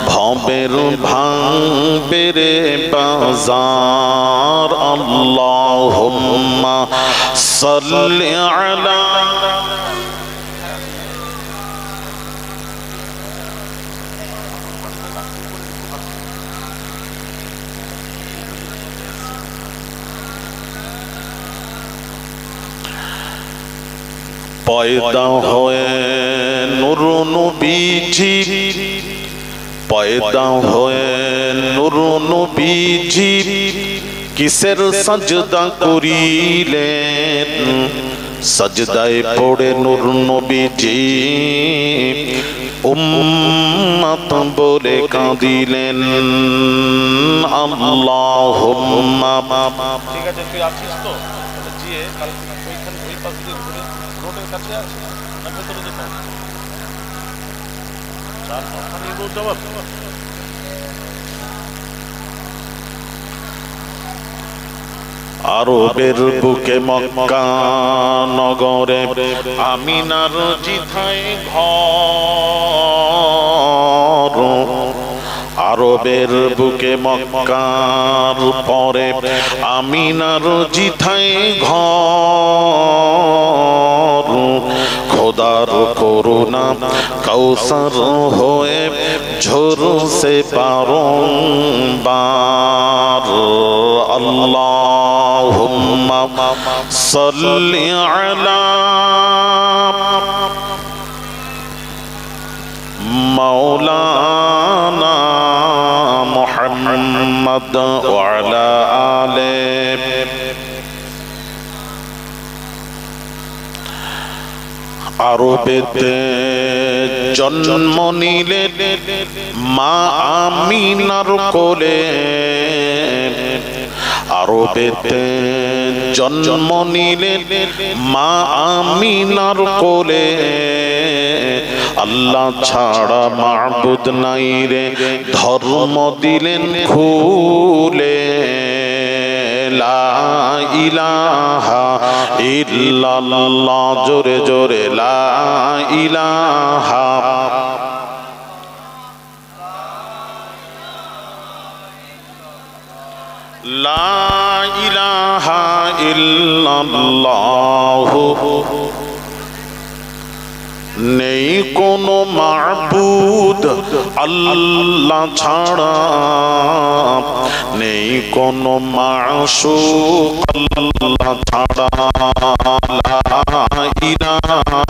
ভবের ভাঙবে রে বাজার আল্লাহুম্মা সাল্লি আলা পয়দা হয়ে নূর নবীজি পয়দা হয়ে নূর নবীজি কিসের সাজদা করিলেন সাজদায় পড়ে নূর নবীজি উম্মত বলে কাঁদিলেন আল্লাহুম্মা। ঠিক আছে, তুই আছিস তো জিয়ে কালকে ওইখানে ওই পাশ দিয়ে ঘুরে রোডের কাছে আছে না ভেতরে যেতে হবে? চার ওখানে রোড যাওয়ার আরবের বুকে মক্কা নগরে আমিনার জিথায় ঘর আরবের বুকে মক্কার পরে আমিনার জিথায় ঘর খোদার করুণা কৌসর হয়ে ঝরছে বারংবার আল্লাহুম্মা সাল্লি আলা মাওলানা মুহাম্মদ ওয়া আলা আলিহি। আরবেতে জন্ম নিলে মা আমিনার কোলে আরবেতে জন্ম নিলে মা আমিনার কোলে আল্লাহ ছাড়া মাবুদ নাই রে ধর্ম দিলেন খুলে লা ইলাহা ইল্লাল্লাহ জোরে জোরে লা ইলাহা লা ইলাহা ইল্লাল্লাহ নেই কোনো মাবুদ আল্লাহ ছাড়া নেই কোনো মাশূক আল্লাহ ছাড়া লা ইলাহা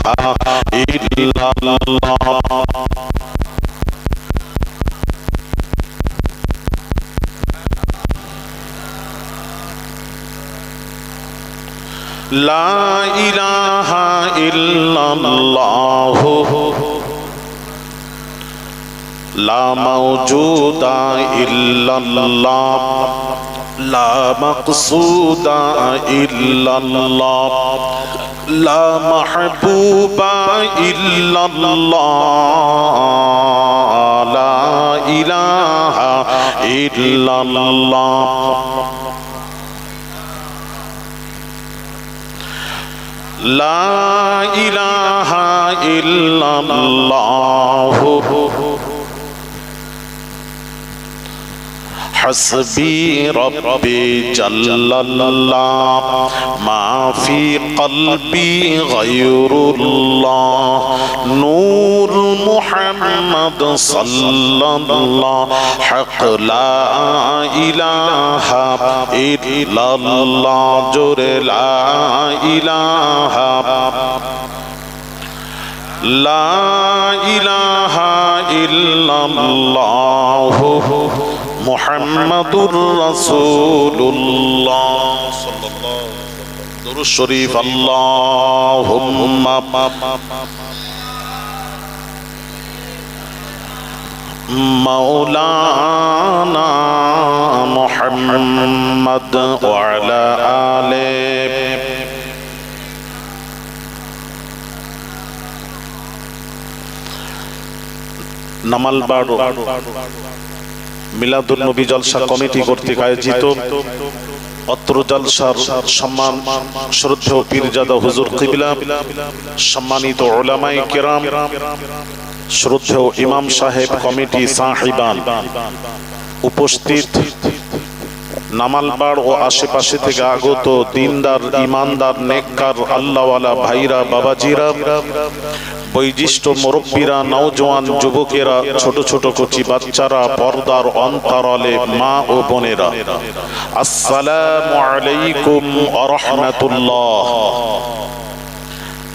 ইল্লাল্লাহ লা ইলাহা ইল্লাল্লাহ লা মাওজুদা ইল্লাল্লাহ লা মাকসুদা ইল্লাল্লাহ লা মাহবুবা ইল্লাল্লাহ লা ইলাহা ইল্লাল্লাহ লা ইলাহা ইল্লাল্লাহ হাসবি রব্বি জাল্লাল্লাহ মা ফি কলবি গায়রুল্লাহ নূর মুহাম্মদ সাল্লাল্লাহ হক লা ইলাহা ইল্লাল্লাহ জোরে লা ইলাহা লা ইলাহা ইল্লাল্লাহ মুহাম্মাদুর রাসূলুল্লাহ সাল্লাল্লাহু আলাইহি ওয়াসাল্লাম। দুরূদ শরীফ আল্লাহুম্মা মাওলানা মুহাম্মাদ ওয়া আলা আলিহি। নামালবাড় মিলাদুন নবী জলসা কমিটি কর্তৃক আয়োজিত অত্র জলসার সম্মান শ্রদ্ধেয় পীরজাদা হুজুর কিবলা, সম্মানিত উলামায়ে কেরাম, শ্রদ্ধেয় ইমাম সাহেব, কমিটি সাহিবান, উপস্থিত নামালপাড় ও আশেপাশে থেকে আগত দিনদার, ইমানদার, নেককার, আল্লাহওয়ালা ভাইরা, বাবাজিরা, বৈশিষ্ট্য মুরব্বীরা, নওজোয়ান যুবকেরা, ছোট ছোট কচি বাচ্চারা, পর্দার অন্তরালে মা ও বোনেরা, আসসালামু আলাইকুম ওয়া রাহমাতুল্লাহ।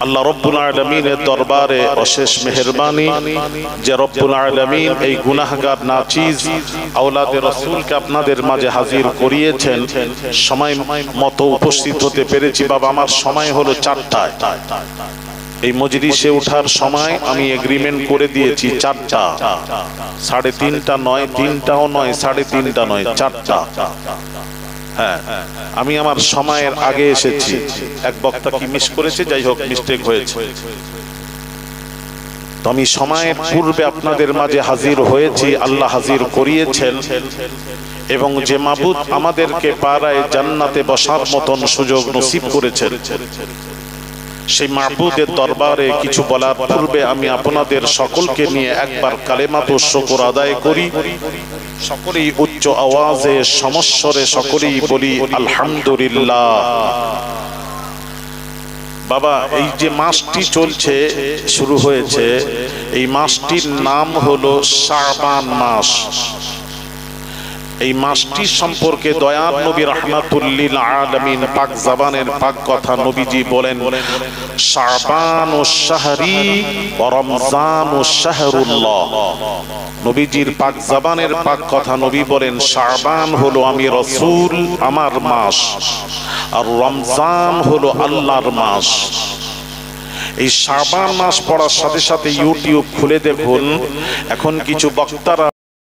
আল্লাহ রব্বুল আলামিনের দরবারে অশেষ মেহেরবানি যে রব্বুল আলামিন এই গুনাহগার নাচিজ আওলাদে রাসূলকে আপনাদের মাঝে হাজির করিয়েছেন। সময় মতো উপস্থিত হতে পেরেছি। বাবা, আমার সময় হলো 4টায়। এই মজলিসে ওঠার সময় আমি এগ্রিমেন্ট করে দিয়েছি 4টা, 3:30 নয়, 3টাও নয়, 3:30 নয়, 4টা। হ্যাঁ, আমি আমার সময়ের আগে এসেছি। এক বক্তা কি মিস করেছে, যাই হোক, মিস্টেক হয়েছে। তো আমি সময়ের পূর্বে আপনাদের মাঝে হাজির হয়েছি। আল্লাহ হাজির করিয়েছেন এবং যে মাবুদ আমাদেরকে পাড়ায় জান্নাতে বসার মতন সুযোগ নসিব করেছেন, সেই মাবুদের দরবারে কিছু বলার পূর্বে আমি আপনাদের সকলকে নিয়ে একবার কালেমাত শুকর আদায় করি। সকলেই উচ্চ আওয়াজে সমস্বরে সকলেই বলি আলহামদুলিল্লাহ। বাবা, এই যে মাসটি চলছে, শুরু হয়েছে, এই মাসটির নাম হলো শাবান মাস। এই মাসটি সম্পর্কে দয়ার নবী রাহমাতুল লিল আলামিন পাক জবানের পাক কথা নবীজি বলেন, শাবানু শাহরি ওয়া রমজানু শাহরুল্লাহ। নবীজির পাক জবানের পাক কথা নবী বলেন, শাবান হলো আমি রাসূল আমার মাস, আর রমজান হলো আল্লাহর মাস। এই শাবান মাস পড়ার সাথে সাথে ইউটিউব খুলে দেখুন, এখন কিছু বক্তারা